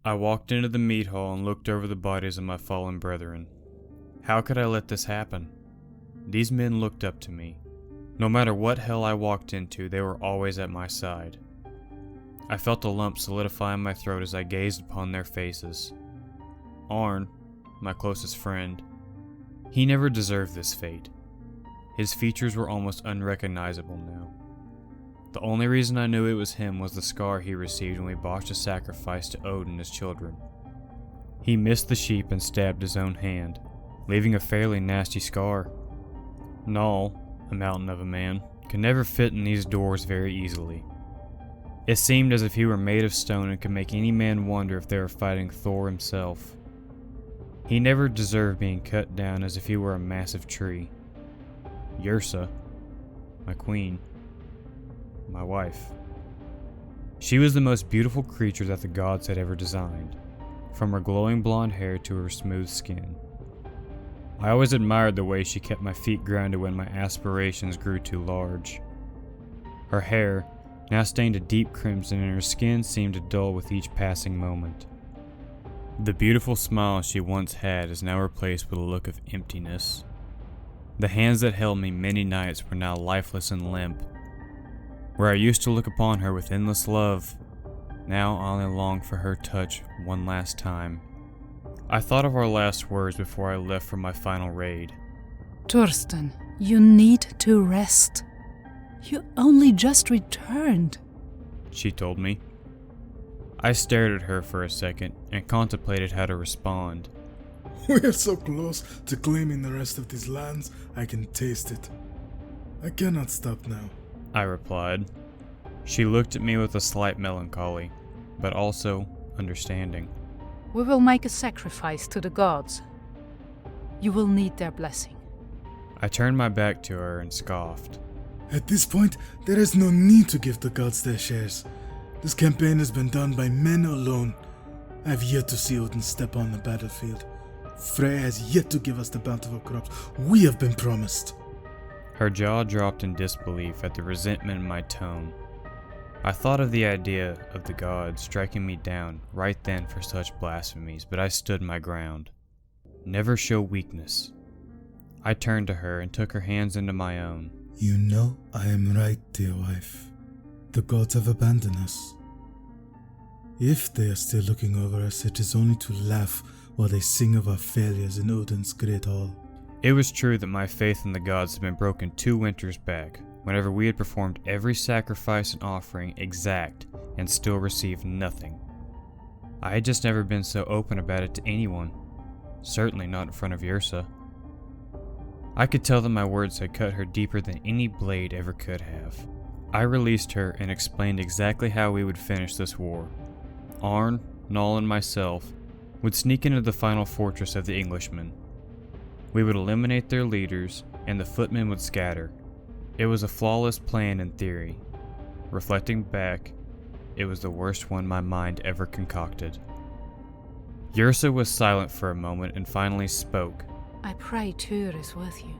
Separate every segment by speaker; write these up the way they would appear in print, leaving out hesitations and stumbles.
Speaker 1: I walked into the meat hall and looked over the bodies of my fallen brethren. How could I let this happen? These men looked up to me. No matter what hell I walked into, they were always at my side. I felt a lump solidify in my throat as I gazed upon their faces. Arn, my closest friend, he never deserved this fate. His features were almost unrecognizable now. The only reason I knew it was him was the scar he received when we botched a sacrifice to Odin and his children. He missed the sheep and stabbed his own hand, leaving a fairly nasty scar. Null, a mountain of a man, could never fit in these doors very easily. It seemed as if he were made of stone and could make any man wonder if they were fighting Thor himself. He never deserved being cut down as if he were a massive tree. Yrsa, my queen, my wife. She was the most beautiful creature that the gods had ever designed, from her glowing blonde hair to her smooth skin. I always admired the way she kept my feet grounded when my aspirations grew too large. Her hair, now stained a deep crimson, and her skin seemed to dull with each passing moment. The beautiful smile she once had is now replaced with a look of emptiness. The hands that held me many nights were now lifeless and limp. Where I used to look upon her with endless love, now I only long for her touch one last time. I thought of our last words before I left for my final raid.
Speaker 2: Torsten, you need to rest. You only just returned,
Speaker 1: she told me. I stared at her for a second and contemplated how to respond.
Speaker 3: We are so close to claiming the rest of these lands, I can taste it. I cannot stop now,
Speaker 1: I replied. She looked at me with a slight melancholy, but also understanding.
Speaker 2: We will make a sacrifice to the gods. You will need their blessing.
Speaker 1: I turned my back to her and scoffed.
Speaker 3: At this point, there is no need to give the gods their shares. This campaign has been done by men alone. I have yet to see Odin step on the battlefield. Freyr has yet to give us the bountiful crops we have been promised.
Speaker 1: Her jaw dropped in disbelief at the resentment in my tone. I thought of the idea of the gods striking me down right then for such blasphemies, but I stood my ground. Never show weakness. I turned to her and took her hands into my own.
Speaker 3: You know I am right, dear wife. The gods have abandoned us. If they are still looking over us, it is only to laugh while they sing of our failures in Odin's great hall.
Speaker 1: It was true that my faith in the gods had been broken 2 winters back, whenever we had performed every sacrifice and offering exact and still received nothing. I had just never been so open about it to anyone, certainly not in front of Yrsa. I could tell that my words had cut her deeper than any blade ever could have. I released her and explained exactly how we would finish this war. Arn, Null, and myself would sneak into the final fortress of the Englishmen. We would eliminate their leaders, and the footmen would scatter. It was a flawless plan in theory. Reflecting back, it was the worst one my mind ever concocted. Yrsa was silent for a moment and finally spoke.
Speaker 2: I pray Tyr is with you.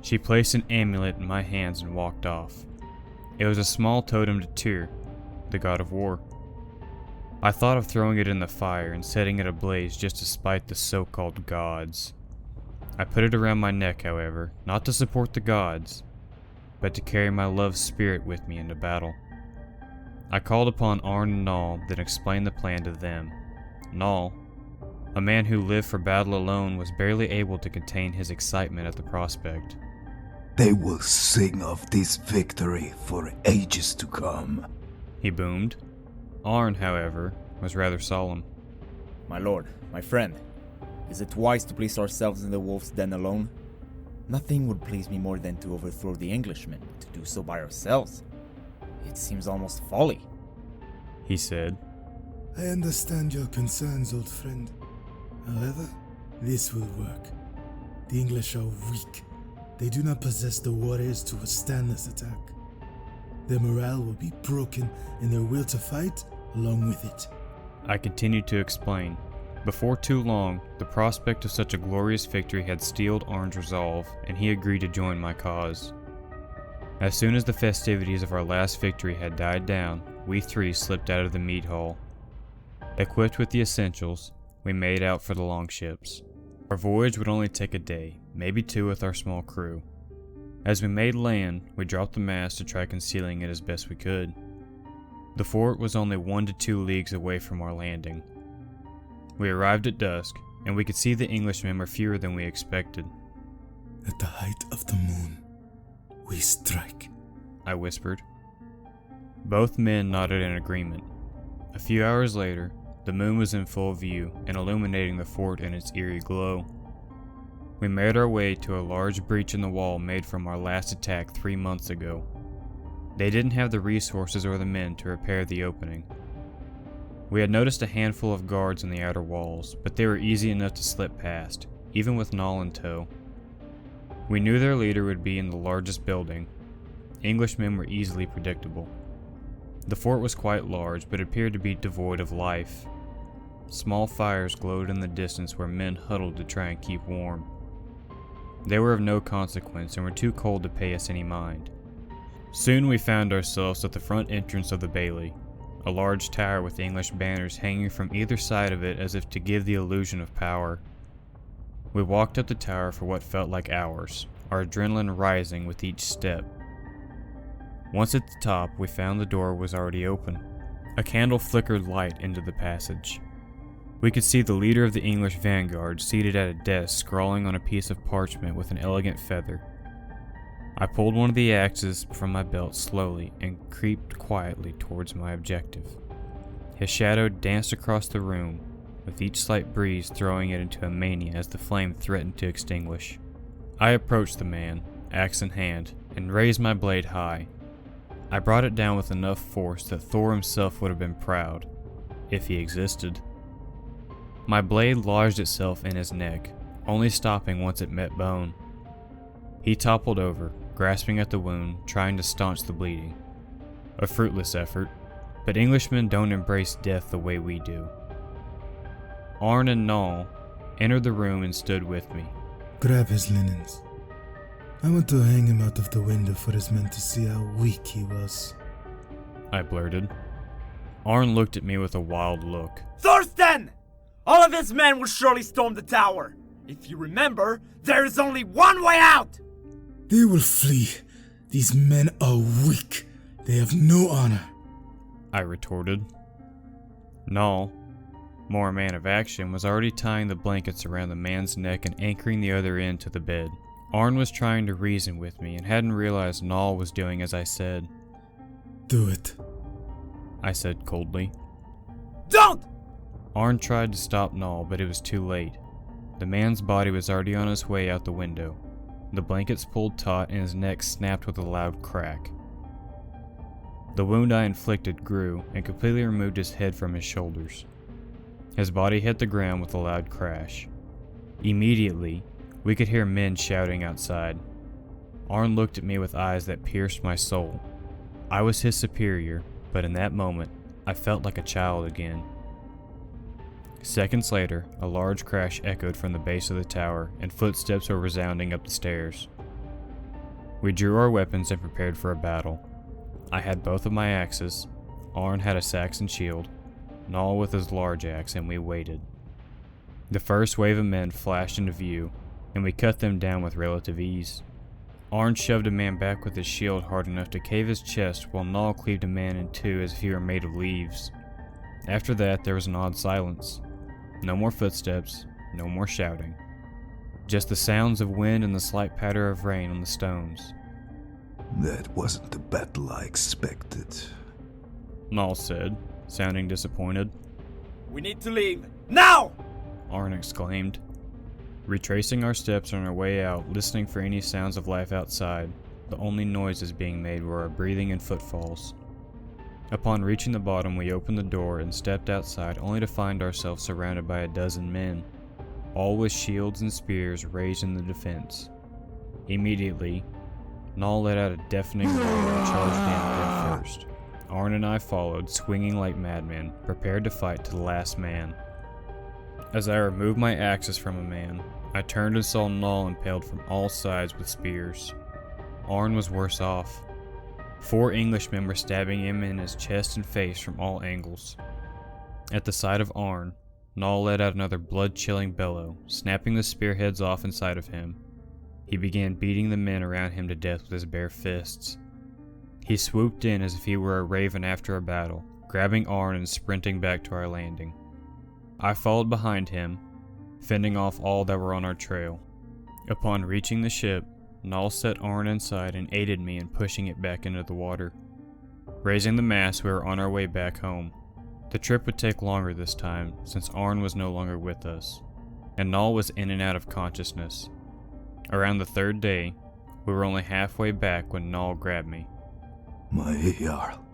Speaker 1: She placed an amulet in my hands and walked off. It was a small totem to Tyr, the god of war. I thought of throwing it in the fire and setting it ablaze just to spite the so-called gods. I put it around my neck, however, not to support the gods, but to carry my love's spirit with me into battle. I called upon Arn and Null, then explained the plan to them. Null, a man who lived for battle alone, was barely able to contain his excitement at the prospect.
Speaker 4: They will sing of this victory for ages to come,
Speaker 1: he boomed. Arn, however, was rather solemn.
Speaker 5: My lord, my friend, is it wise to place ourselves in the wolf's den alone? Nothing would please me more than to overthrow the Englishmen, to do so by ourselves. It seems almost folly,
Speaker 1: he said.
Speaker 3: I understand your concerns, old friend. However, this will work. The English are weak. They do not possess the warriors to withstand this attack. Their morale will be broken and their will to fight along with it.
Speaker 1: I continued to explain. Before too long, the prospect of such a glorious victory had steeled Arn's resolve, and he agreed to join my cause. As soon as the festivities of our last victory had died down, we 3 slipped out of the meat hall. Equipped with the essentials, we made out for the longships. Our voyage would only take a day, maybe two with our small crew. As we made land, we dropped the mast to try concealing it as best we could. The fort was only 1 to 2 leagues away from our landing. We arrived at dusk, and we could see the Englishmen were fewer than we expected.
Speaker 3: At the height of the moon, we strike,
Speaker 1: I whispered. Both men nodded in agreement. A few hours later, the moon was in full view and illuminating the fort in its eerie glow. We made our way to a large breach in the wall made from our last attack 3 months ago. They didn't have the resources or the men to repair the opening. We had noticed a handful of guards in the outer walls, but they were easy enough to slip past, even with Null in tow. We knew their leader would be in the largest building. Englishmen were easily predictable. The fort was quite large, but appeared to be devoid of life. Small fires glowed in the distance where men huddled to try and keep warm. They were of no consequence and were too cold to pay us any mind. Soon we found ourselves at the front entrance of the bailey, a large tower with English banners hanging from either side of it as if to give the illusion of power. We walked up the tower for what felt like hours, our adrenaline rising with each step. Once at the top, we found the door was already open. A candle flickered light into the passage. We could see the leader of the English vanguard seated at a desk scrawling on a piece of parchment with an elegant feather. I pulled one of the axes from my belt slowly and creeped quietly towards my objective. His shadow danced across the room, with each slight breeze throwing it into a mania as the flame threatened to extinguish. I approached the man, axe in hand, and raised my blade high. I brought it down with enough force that Thor himself would have been proud, if he existed. My blade lodged itself in his neck, only stopping once it met bone. He toppled over, grasping at the wound, trying to staunch the bleeding. A fruitless effort, but Englishmen don't embrace death the way we do. Arn and Null entered the room and stood with me.
Speaker 3: Grab his linens. I want to hang him out of the window for his men to see how weak he was,
Speaker 1: I blurted. Arn looked at me with a wild look.
Speaker 6: Thorsten! All of his men will surely storm the tower. If you remember, there is only one way out!
Speaker 3: They will flee. These men are weak. They have no honor,
Speaker 1: I retorted. Null, more a man of action, was already tying the blankets around the man's neck and anchoring the other end to the bed. Arn was trying to reason with me and hadn't realized Null was doing as I said.
Speaker 3: Do it,
Speaker 1: I said coldly.
Speaker 6: Don't!
Speaker 1: Arn tried to stop Null, but it was too late. The man's body was already on his way out the window. The blankets pulled taut and his neck snapped with a loud crack. The wound I inflicted grew and completely removed his head from his shoulders. His body hit the ground with a loud crash. Immediately, we could hear men shouting outside. Arn looked at me with eyes that pierced my soul. I was his superior, but in that moment, I felt like a child again. Seconds later, a large crash echoed from the base of the tower, and footsteps were resounding up the stairs. We drew our weapons and prepared for a battle. I had both of my axes. Arn had a Saxon shield, Null with his large axe, and we waited. The first wave of men flashed into view, and we cut them down with relative ease. Arn shoved a man back with his shield hard enough to cave his chest, while Null cleaved a man in two as if he were made of leaves. After that, there was an odd silence. No more footsteps, no more shouting. Just the sounds of wind and the slight patter of rain on the stones.
Speaker 4: That wasn't the battle I expected,
Speaker 1: Null said, sounding disappointed.
Speaker 6: We need to leave. Now!
Speaker 1: Arn exclaimed. Retracing our steps on our way out, listening for any sounds of life outside, the only noises being made were our breathing and footfalls. Upon reaching the bottom, we opened the door and stepped outside, only to find ourselves surrounded by a dozen men, all with shields and spears raised in the defense. Immediately, Null let out a deafening roar and charged in head first. Arn and I followed, swinging like madmen, prepared to fight to the last man. As I removed my axes from a man, I turned and saw Null impaled from all sides with spears. Arn was worse off. 4 Englishmen were stabbing him in his chest and face from all angles. At the sight of Arn, Null let out another blood-chilling bellow, snapping the spearheads off inside of him. He began beating the men around him to death with his bare fists. He swooped in as if he were a raven after a battle, grabbing Arn and sprinting back to our landing. I followed behind him, fending off all that were on our trail. Upon reaching the ship, Null set Arn inside and aided me in pushing it back into the water. Raising the mast, we were on our way back home. The trip would take longer this time, since Arn was no longer with us, and Null was in and out of consciousness. Around the third day, we were only halfway back when Null grabbed me.
Speaker 4: My Jarl,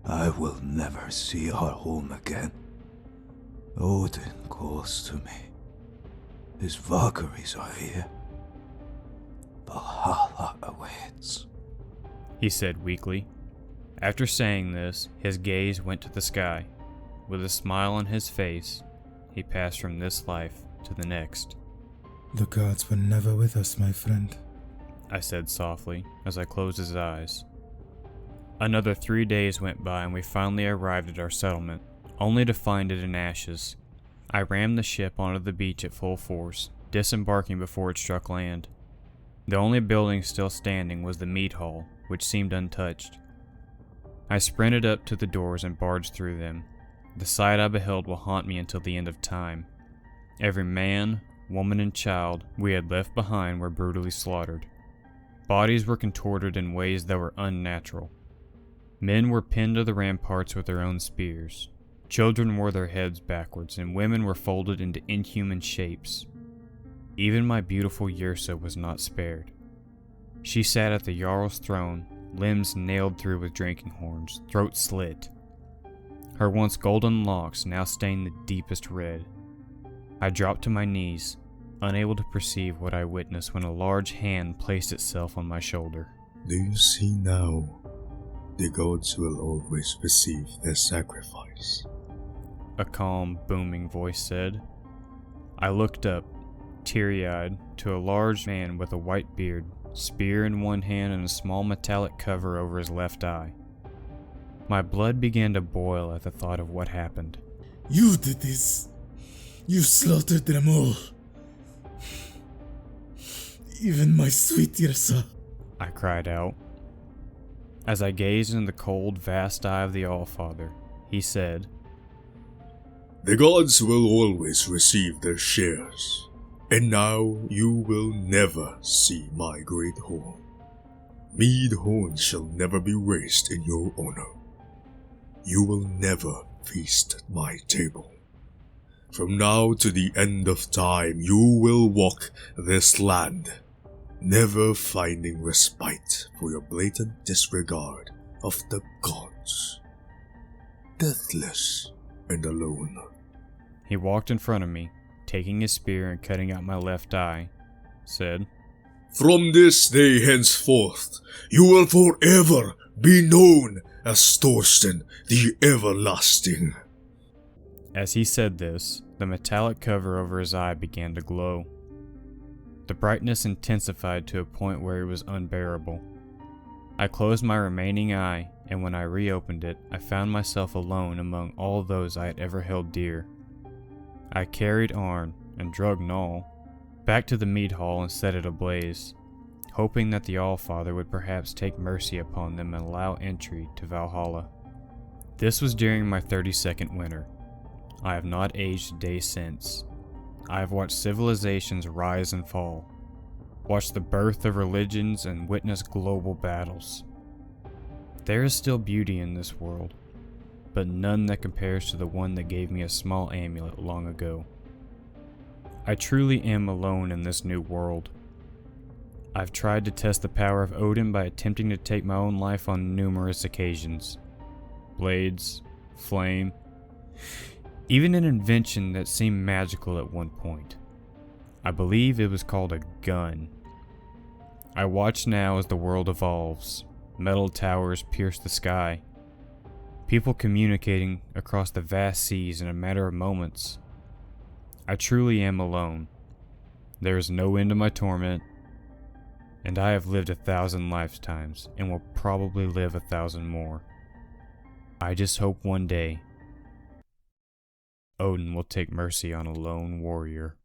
Speaker 4: I will never see our home again. Odin calls to me. His Valkyries are here. Valhalla awaits,
Speaker 1: He said weakly. After saying this, his gaze went to the sky. With a smile on his face, he passed from this life to the next.
Speaker 3: The gods were never with us, my friend.
Speaker 1: I said softly as I closed his eyes. Another 3 days went by and we finally arrived at our settlement, only to find it in ashes. I rammed the ship onto the beach at full force, disembarking before it struck land. The only building still standing was the mead hall, which seemed untouched. I sprinted up to the doors and barged through them. The sight I beheld will haunt me until the end of time. Every man, woman, and child we had left behind were brutally slaughtered. Bodies were contorted in ways that were unnatural. Men were pinned to the ramparts with their own spears. Children wore their heads backwards, and women were folded into inhuman shapes. Even my beautiful Yrsa was not spared. She sat at the Jarl's throne, limbs nailed through with drinking horns, throat slit. Her once golden locks now stained the deepest red. I dropped to my knees, unable to perceive what I witnessed when a large hand placed itself on my shoulder.
Speaker 7: Do you see now? The gods will always receive their sacrifice.
Speaker 1: A calm, booming voice said. I looked up, teary-eyed, to a large man with a white beard, spear in one hand and a small metallic cover over his left eye. My blood began to boil at the thought of what happened.
Speaker 3: You did this. You slaughtered them all. Even my sweet Yrsa.
Speaker 1: I cried out. As I gazed into the cold, vast eye of the Allfather, he said,
Speaker 7: The gods will always receive their shares, and now you will never see my great hall. Mead horn shall never be raised in your honor. You will never feast at my table. From now to the end of time, you will walk this land, never finding respite for your blatant disregard of the gods. Deathless and alone.
Speaker 1: He walked in front of me, taking his spear and cutting out my left eye, said,
Speaker 7: From this day henceforth, you will forever be known as Thorsten the Everlasting.
Speaker 1: As he said this, the metallic cover over his eye began to glow. The brightness intensified to a point where it was unbearable. I closed my remaining eye, and when I reopened it, I found myself alone among all those I had ever held dear. I carried Arn and drugged Null back to the mead hall and set it ablaze, hoping that the Allfather would perhaps take mercy upon them and allow entry to Valhalla. This was during my 32nd winter. I have not aged a day since. I have watched civilizations rise and fall, watched the birth of religions, and witnessed global battles. There is still beauty in this world, but none that compares to the one that gave me a small amulet long ago. I truly am alone in this new world. I've tried to test the power of Odin by attempting to take my own life on numerous occasions. Blades, flame, even an invention that seemed magical at one point. I believe it was called a gun. I watch now as the world evolves. Metal towers pierce the sky. People communicating across the vast seas in a matter of moments. I truly am alone. There is no end to my torment, and I have lived 1,000 lifetimes and will probably live 1,000 more. I just hope one day Odin will take mercy on a lone warrior.